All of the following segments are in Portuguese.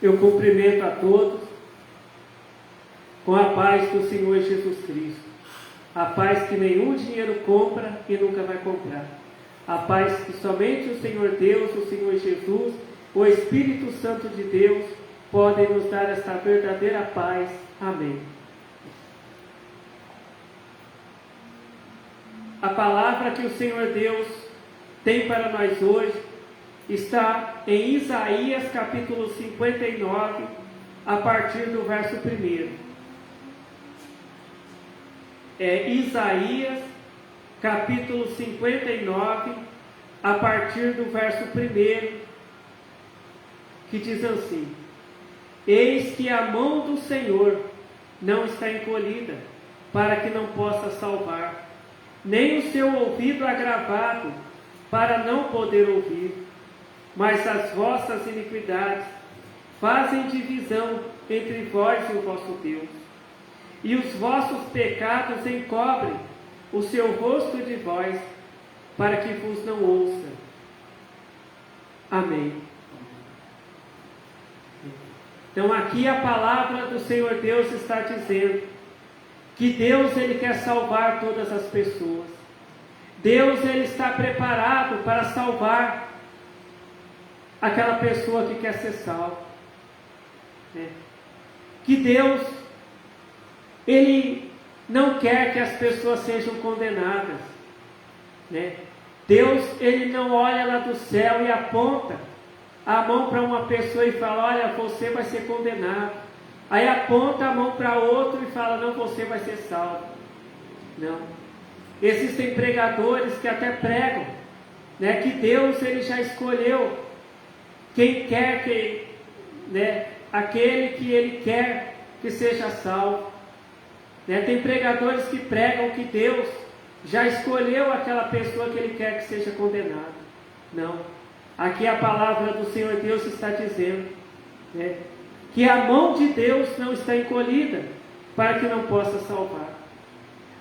Eu cumprimento a todos com a paz do Senhor Jesus Cristo. A paz que nenhum dinheiro compra e nunca vai comprar. A paz que somente o Senhor Deus, o Senhor Jesus, o Espírito Santo de Deus podem nos dar esta verdadeira paz. Amém. A palavra que o Senhor Deus tem para nós hoje está em Isaías capítulo 59, a partir do verso 1. É Isaías capítulo 59, a partir do verso 1, que diz assim: Eis que a mão do Senhor não está encolhida, para que não possa salvar, nem o seu ouvido agravado, para não poder ouvir. Mas as vossas iniquidades fazem divisão entre vós e o vosso Deus, e os vossos pecados encobrem o seu rosto de vós, para que vos não ouça. Amém. Então aqui a palavra do Senhor Deus está dizendo que Deus, Ele quer salvar todas as pessoas. Deus, Ele está preparado para salvar aquela pessoa que quer ser salva. Que Deus, Ele não quer que as pessoas sejam condenadas. Deus, Ele não olha lá do céu e aponta a mão para uma pessoa e fala: olha, você vai ser condenado. Aí aponta a mão para outro e fala: não, você vai ser salvo. Não. Existem pregadores que até pregam, que Deus, Ele já escolheu quem quer que, aquele que Ele quer que seja salvo. Tem pregadores que pregam que Deus já escolheu aquela pessoa que Ele quer que seja condenada. Não. Aqui a palavra do Senhor Deus está dizendo que a mão de Deus não está encolhida para que não possa salvar.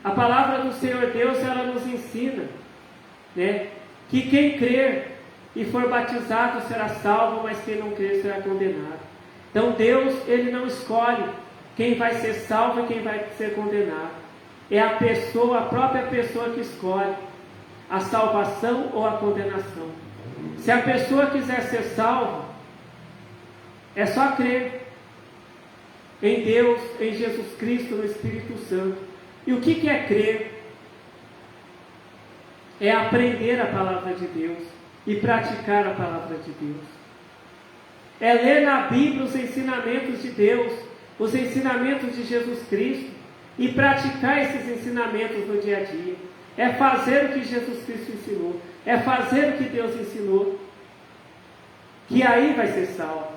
A palavra do Senhor Deus, ela nos ensina que quem crer e for batizado será salvo, mas quem não crer será condenado. Então Deus, Ele não escolhe quem vai ser salvo e quem vai ser condenado. É a pessoa, a própria pessoa que escolhe a salvação ou a condenação. Se a pessoa quiser ser salva, é só crer em Deus, em Jesus Cristo, no Espírito Santo. E o que é crer? É aprender a palavra de Deus e praticar a palavra de Deus. É ler na Bíblia os ensinamentos de Deus, os ensinamentos de Jesus Cristo, e praticar esses ensinamentos no dia a dia. É fazer o que Jesus Cristo ensinou, é fazer o que Deus ensinou, que aí vai ser salvo.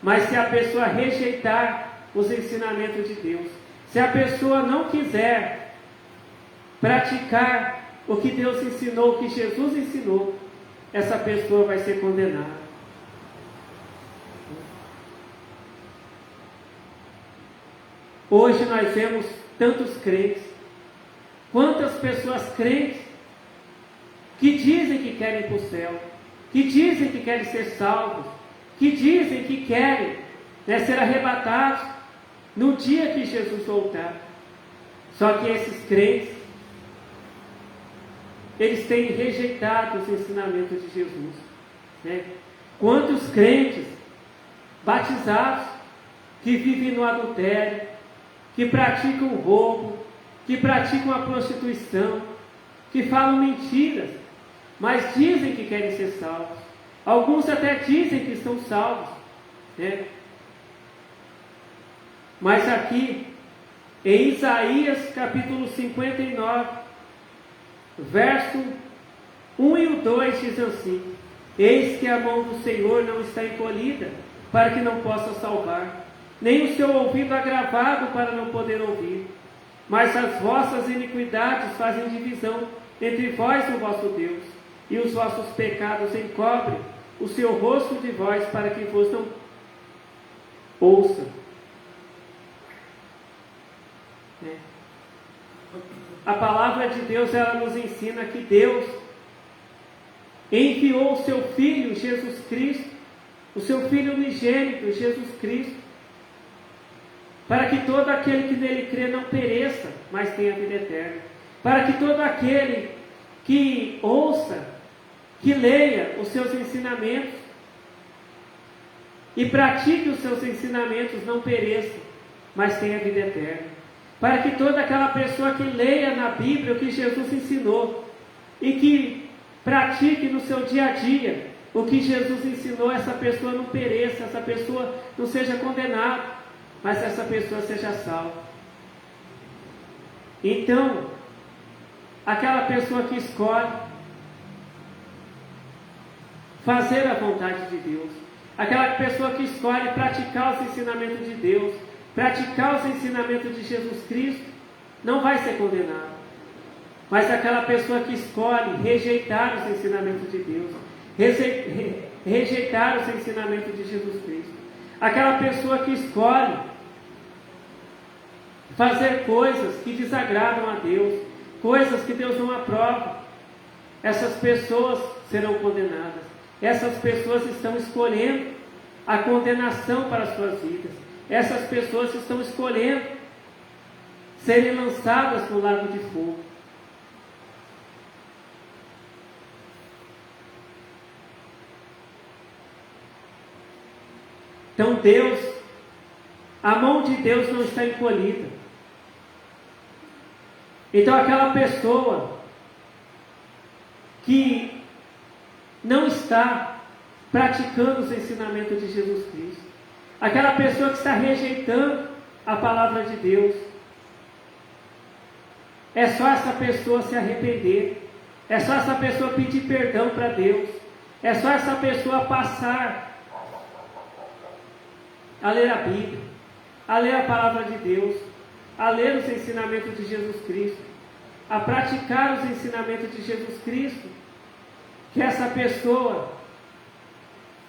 Mas se a pessoa rejeitar os ensinamentos de Deus, se a pessoa não quiser praticar o que Deus ensinou, o que Jesus ensinou, essa pessoa vai ser condenada. Hoje nós vemos tantos crentes, quantas pessoas crentes que dizem que querem ir para o céu, que dizem que querem ser salvos, que dizem que querem ser arrebatados no dia que Jesus voltar. Só que esses crentes, eles têm rejeitado os ensinamentos de Jesus. Quantos crentes batizados que vivem no adultério, que praticam roubo, que praticam a prostituição, que falam mentiras, mas dizem que querem ser salvos. Alguns até dizem que estão salvos, Mas aqui, em Isaías capítulo 59, verso 1 e o 2 diz assim: Eis que a mão do Senhor não está encolhida, para que não possa salvar, nem o seu ouvido agravado para não poder ouvir. Mas as vossas iniquidades fazem divisão entre vós e o vosso Deus, e os vossos pecados encobrem o seu rosto de vós, para que vos não ouçam. A palavra de Deus, ela nos ensina que Deus enviou o seu Filho, Jesus Cristo, o seu Filho unigênito, Jesus Cristo, para que todo aquele que nele crê não pereça, mas tenha vida eterna. Para que todo aquele que ouça, que leia os seus ensinamentos e pratique os seus ensinamentos não pereça, mas tenha vida eterna. Para que toda aquela pessoa que leia na Bíblia o que Jesus ensinou e que pratique no seu dia a dia o que Jesus ensinou, essa pessoa não pereça, essa pessoa não seja condenada, mas essa pessoa seja salva. Então, aquela pessoa que escolhe fazer a vontade de Deus, aquela pessoa que escolhe praticar os ensinamentos de Deus, praticar os ensinamentos de Jesus Cristo, não vai ser condenado. Mas aquela pessoa que escolhe rejeitar os ensinamentos de Deus, rejeitar os ensinamentos de Jesus Cristo, aquela pessoa que escolhe fazer coisas que desagradam a Deus, coisas que Deus não aprova, essas pessoas serão condenadas. Essas pessoas estão escolhendo a condenação para as suas vidas. Essas pessoas estão escolhendo serem lançadas no lago de fogo. Então Deus, a mão de Deus não está encolhida. Então aquela pessoa que não está praticando os ensinamentos de Jesus Cristo, aquela pessoa que está rejeitando a palavra de Deus, é só essa pessoa se arrepender, é só essa pessoa pedir perdão para Deus, é só essa pessoa passar a ler a Bíblia, a ler a palavra de Deus, a ler os ensinamentos de Jesus Cristo, a praticar os ensinamentos de Jesus Cristo, que essa pessoa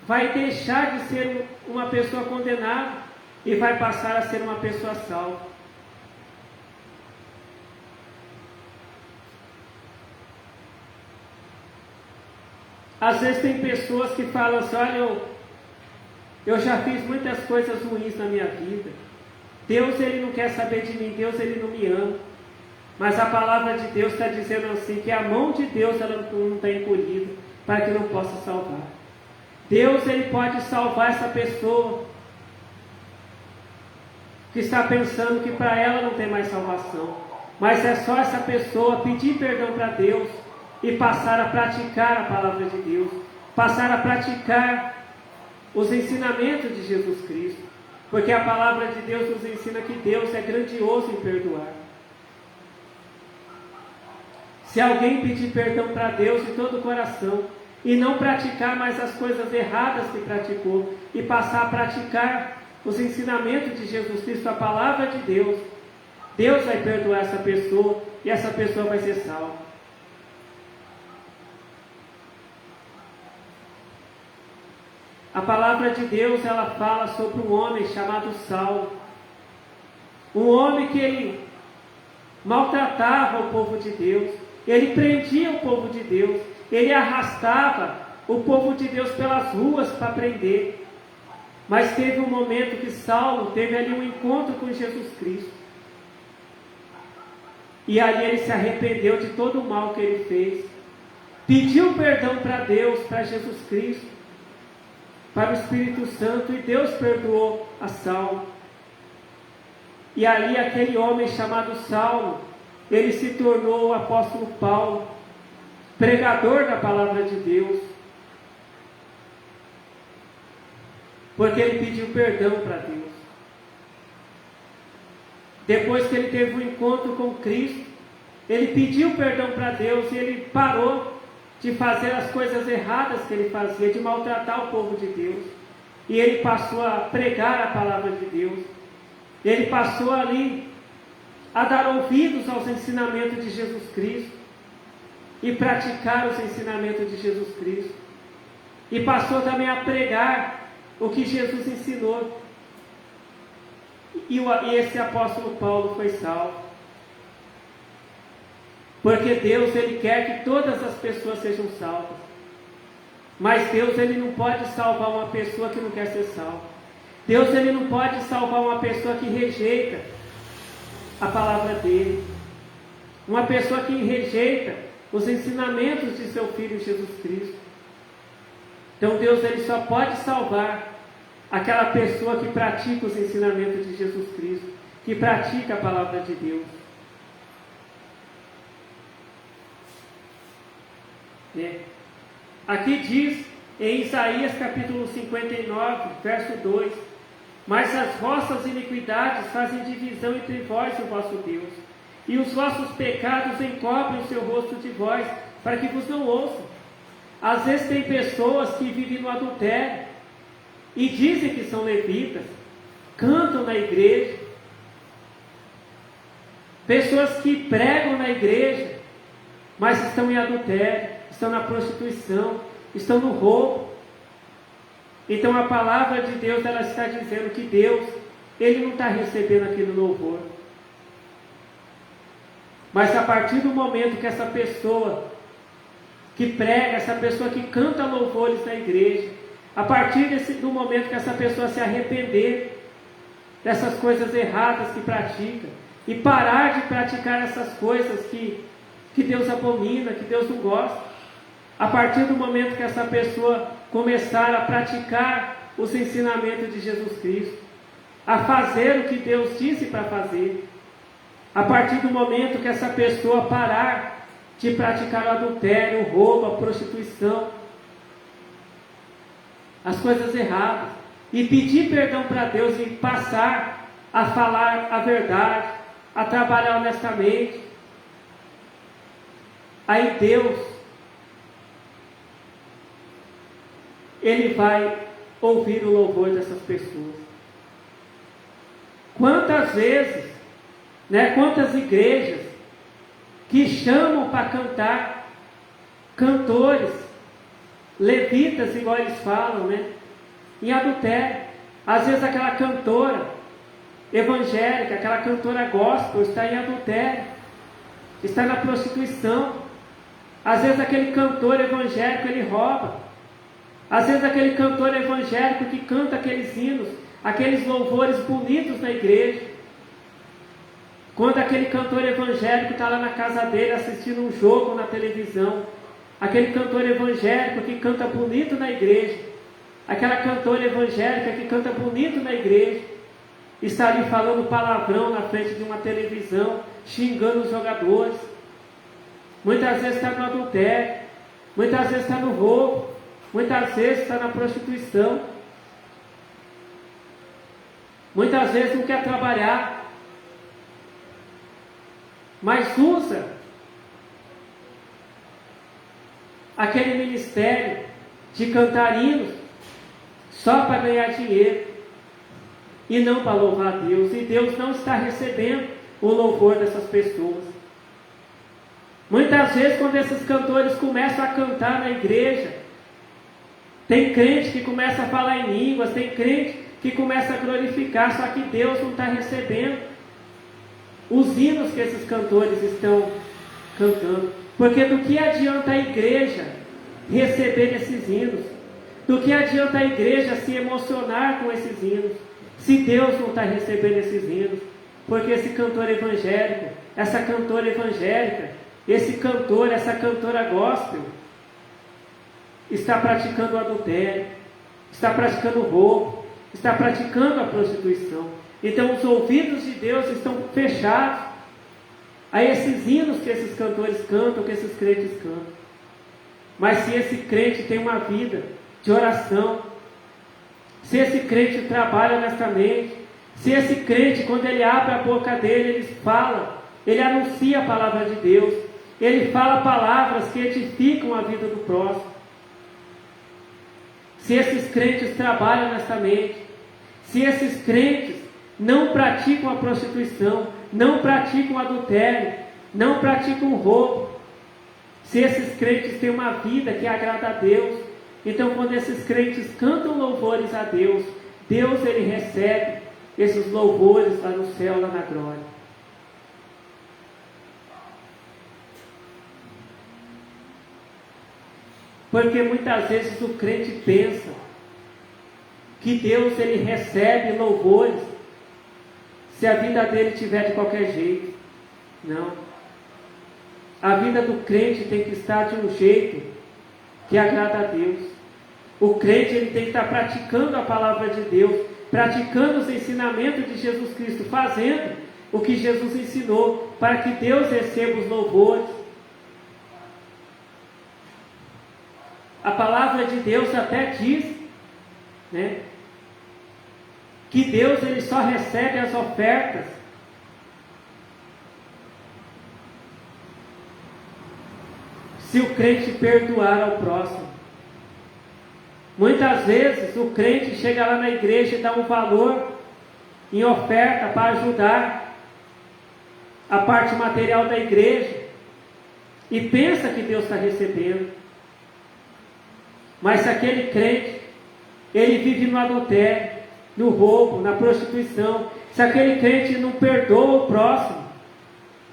vai deixar de ser uma pessoa condenada e vai passar a ser uma pessoa salva. Às vezes tem pessoas que falam assim: olha, eu já fiz muitas coisas ruins na minha vida, Deus ele não quer saber de mim, Deus ele não me ama. Mas a palavra de Deus está dizendo assim, que a mão de Deus ela não está encolhida, para que não possa salvar. Deus ele pode salvar essa pessoa que está pensando que para ela não tem mais salvação, mas é só essa pessoa pedir perdão para Deus e passar a praticar a palavra de Deus, passar a praticar os ensinamentos de Jesus Cristo, porque a palavra de Deus nos ensina que Deus é grandioso em perdoar. Se alguém pedir perdão para Deus de todo o coração e não praticar mais as coisas erradas que praticou e passar a praticar os ensinamentos de Jesus Cristo, a palavra de Deus, Deus vai perdoar essa pessoa e essa pessoa vai ser salva. A palavra de Deus ela fala sobre um homem chamado Saulo, um homem que ele maltratava o povo de Deus, ele prendia o povo de Deus, ele arrastava o povo de Deus pelas ruas para prender. Mas teve um momento que Saulo teve ali um encontro com Jesus Cristo, e ali ele se arrependeu de todo o mal que ele fez, pediu perdão para Deus, para Jesus Cristo, para o Espírito Santo, e Deus perdoou a Saulo. E ali aquele homem chamado Saulo, ele se tornou o apóstolo Paulo, pregador da palavra de Deus, porque ele pediu perdão para Deus. Depois que ele teve um encontro com Cristo, ele pediu perdão para Deus e ele parou de fazer as coisas erradas que ele fazia, de maltratar o povo de Deus, e ele passou a pregar a palavra de Deus. Ele passou ali a dar ouvidos aos ensinamentos de Jesus Cristo e praticar os ensinamentos de Jesus Cristo, e passou também a pregar o que Jesus ensinou, e esse apóstolo Paulo foi salvo, porque Deus ele quer que todas as pessoas sejam salvas. Mas Deus, Ele não pode salvar uma pessoa que não quer ser salva. Deus, Ele não pode salvar uma pessoa que rejeita a palavra dEle. Uma pessoa que rejeita os ensinamentos de seu Filho Jesus Cristo. Então Deus, Ele só pode salvar aquela pessoa que pratica os ensinamentos de Jesus Cristo, que pratica a palavra de Deus. Aqui diz em Isaías capítulo 59, verso 2: mas as vossas iniquidades fazem divisão entre vós e o vosso Deus, e os vossos pecados encobrem o seu rosto de vós, para que vos não ouçam. Às vezes tem pessoas que vivem no adultério, e dizem que são levitas, cantam na igreja, pessoas que pregam na igreja, mas estão em adultério, estão na prostituição, estão no roubo. Então a palavra de Deus, ela está dizendo que Deus, Ele não está recebendo aquele louvor. Mas a partir do momento que essa pessoa que prega, essa pessoa que canta louvores na igreja, a partir do momento que essa pessoa se arrepender dessas coisas erradas que pratica, e parar de praticar essas coisas que Deus abomina, que Deus não gosta, a partir do momento que essa pessoa começar a praticar os ensinamentos de Jesus Cristo, a fazer o que Deus disse para fazer, a partir do momento que essa pessoa parar de praticar o adultério, o roubo, a prostituição, as coisas erradas, e pedir perdão para Deus e passar a falar a verdade, a trabalhar honestamente, aí Deus, Ele vai ouvir o louvor dessas pessoas. Quantas vezes, quantas igrejas que chamam para cantar cantores, levitas, igual eles falam, em adultério. Às vezes aquela cantora evangélica, aquela cantora gospel está em adultério, está na prostituição. Às vezes aquele cantor evangélico, ele rouba. Às vezes aquele cantor evangélico que canta aqueles hinos, aqueles louvores bonitos na igreja, quando aquele cantor evangélico está lá na casa dele assistindo um jogo na televisão, aquele cantor evangélico que canta bonito na igreja, aquela cantora evangélica que canta bonito na igreja, está ali falando palavrão na frente de uma televisão, xingando os jogadores, muitas vezes está no adultério, muitas vezes está no roubo, muitas vezes está na prostituição, muitas vezes não quer trabalhar, mas usa aquele ministério de cantar hinos só para ganhar dinheiro e não para louvar a Deus, e Deus não está recebendo o louvor dessas pessoas. Muitas vezes quando esses cantores começam a cantar na igreja, tem crente que começa a falar em línguas, tem crente que começa a glorificar, só que Deus não está recebendo os hinos que esses cantores estão cantando. Porque do que adianta a igreja receber esses hinos? Do que adianta a igreja se emocionar com esses hinos, se Deus não está recebendo esses hinos? Porque esse cantor evangélico, essa cantora evangélica, esse cantor, essa cantora gospel, está praticando o adultério, está praticando o roubo, está praticando a prostituição. Então os ouvidos de Deus estão fechados a esses hinos que esses cantores cantam, que esses crentes cantam. Mas se esse crente tem uma vida de oração, se esse crente trabalha honestamente, se esse crente, quando ele abre a boca dele, ele fala, ele anuncia a palavra de Deus, ele fala palavras que edificam a vida do próximo. Se esses crentes trabalham honestamente, se esses crentes não praticam a prostituição, não praticam o adultério, não praticam o roubo, se esses crentes têm uma vida que agrada a Deus, então quando esses crentes cantam louvores a Deus, Deus ele recebe esses louvores lá no céu, lá na glória. Porque muitas vezes o crente pensa que Deus ele recebe louvores se a vida dele tiver de qualquer jeito. Não. A vida do crente tem que estar de um jeito que agrada a Deus. O crente ele tem que estar praticando a palavra de Deus, praticando os ensinamentos de Jesus Cristo, fazendo o que Jesus ensinou, para que Deus receba os louvores. A palavra de Deus até diz, né, que Deus ele só recebe as ofertas se o crente perdoar ao próximo. Muitas vezes o crente chega lá na igreja e dá um valor em oferta para ajudar a parte material da igreja e pensa que Deus está recebendo. Mas se aquele crente ele vive no adultério, no roubo, na prostituição, se aquele crente não perdoa o próximo,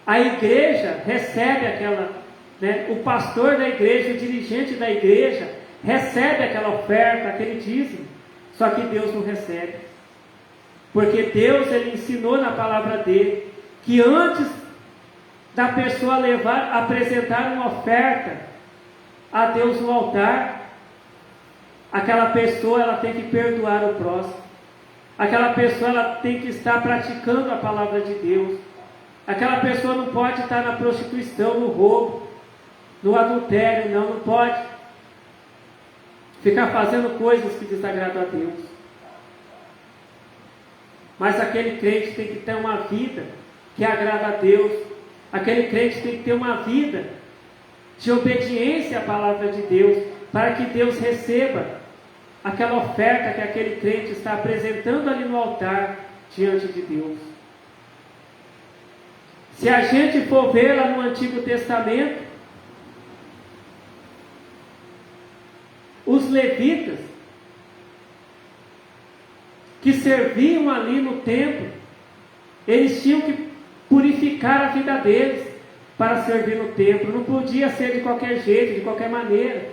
a igreja recebe aquela, né, o pastor da igreja, o dirigente da igreja recebe aquela oferta, aquele dízimo, só que Deus não recebe, porque Deus ele ensinou na palavra dele que antes da pessoa apresentar uma oferta a Deus no altar, aquela pessoa ela tem que perdoar o próximo, aquela pessoa ela tem que estar praticando a palavra de Deus, aquela pessoa não pode estar na prostituição, no roubo, no adultério, não pode ficar fazendo coisas que desagradam a Deus. Mas aquele crente tem que ter uma vida que agrada a Deus, aquele crente tem que ter uma vida de obediência à palavra de Deus, para que Deus receba aquela oferta que aquele crente está apresentando ali no altar diante de Deus. Se a gente for ver lá no Antigo Testamento, os levitas que serviam ali no templo, eles tinham que purificar a vida deles para servir no templo. Não podia ser de qualquer jeito, de qualquer maneira.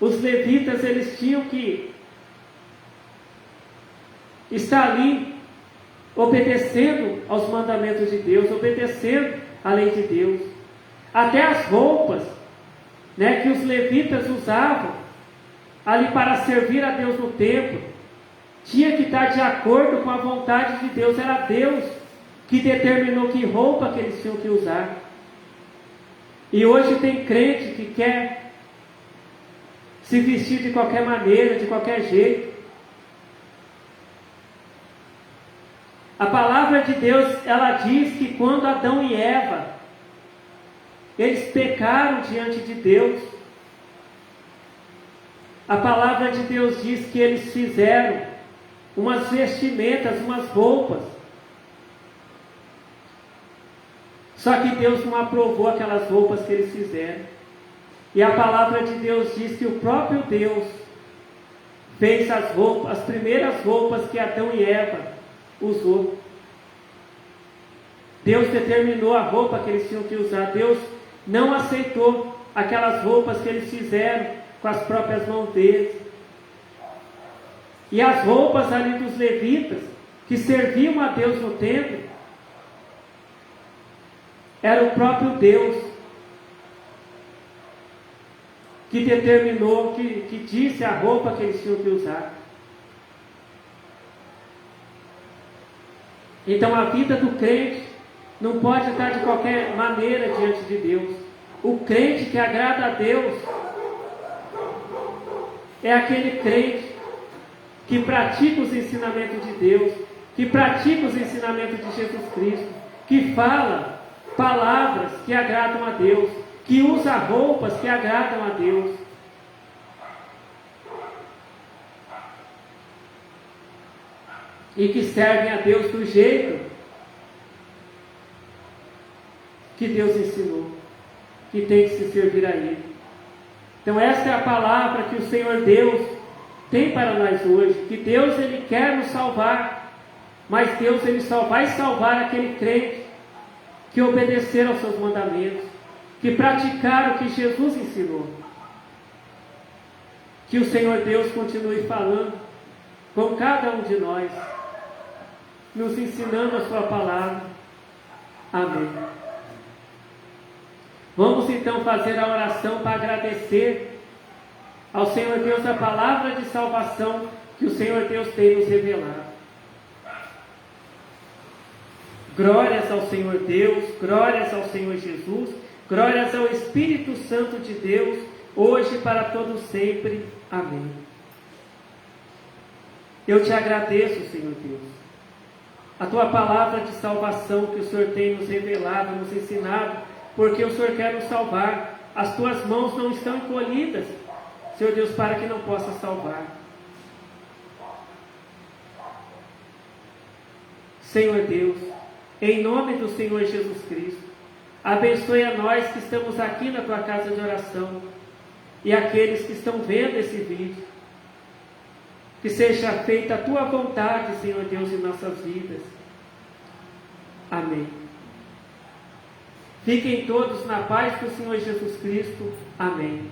Os levitas eles tinham que estar ali obedecendo aos mandamentos de Deus, obedecendo a lei de Deus. Até as roupas, né, que os levitas usavam ali para servir a Deus no templo, tinha que estar de acordo com a vontade de Deus. Era Deus que determinou que roupa que eles tinham que usar. E hoje tem crente que quer se vestir de qualquer maneira, de qualquer jeito. A palavra de Deus, ela diz que quando Adão e Eva, eles pecaram diante de Deus, a palavra de Deus diz que eles fizeram umas vestimentas, umas roupas. Só que Deus não aprovou aquelas roupas que eles fizeram. E a palavra de Deus diz que o próprio Deus fez as roupas, as primeiras roupas que Adão e Eva usou. Deus determinou a roupa que eles tinham que usar. Deus não aceitou aquelas roupas que eles fizeram com as próprias mãos deles. E as roupas ali dos levitas, que serviam a Deus no templo, era o próprio Deus que determinou, que disse a roupa que eles tinham que usar. Então a vida do crente não pode estar de qualquer maneira diante de Deus. O crente que agrada a Deus é aquele crente que pratica os ensinamentos de Deus, que pratica os ensinamentos de Jesus Cristo, que fala palavras que agradam a Deus, que usa roupas que agradam a Deus. E que servem a Deus do jeito que Deus ensinou, que tem que se servir a Ele. Então essa é a palavra que o Senhor Deus tem para nós hoje, que Deus Ele quer nos salvar, mas Deus Ele só vai salvar aquele crente que obedecer aos seus mandamentos, que praticar o que Jesus ensinou. Que o Senhor Deus continue falando com cada um de nós, nos ensinando a sua palavra. Amém. Vamos então fazer a oração para agradecer ao Senhor Deus a palavra de salvação que o Senhor Deus tem nos revelado. Glórias ao Senhor Deus, glórias ao Senhor Jesus, glórias ao Espírito Santo de Deus, hoje e para todo sempre. Amém. Eu te agradeço, Senhor Deus, a tua palavra de salvação que o Senhor tem nos revelado, nos ensinado, porque o Senhor quer nos salvar. As tuas mãos não estão encolhidas, Senhor Deus, para que não possa salvar. Senhor Deus, em nome do Senhor Jesus Cristo, abençoe a nós que estamos aqui na tua casa de oração e aqueles que estão vendo esse vídeo. Que seja feita a tua vontade, Senhor Deus, em nossas vidas. Amém. Fiquem todos na paz do Senhor Jesus Cristo. Amém.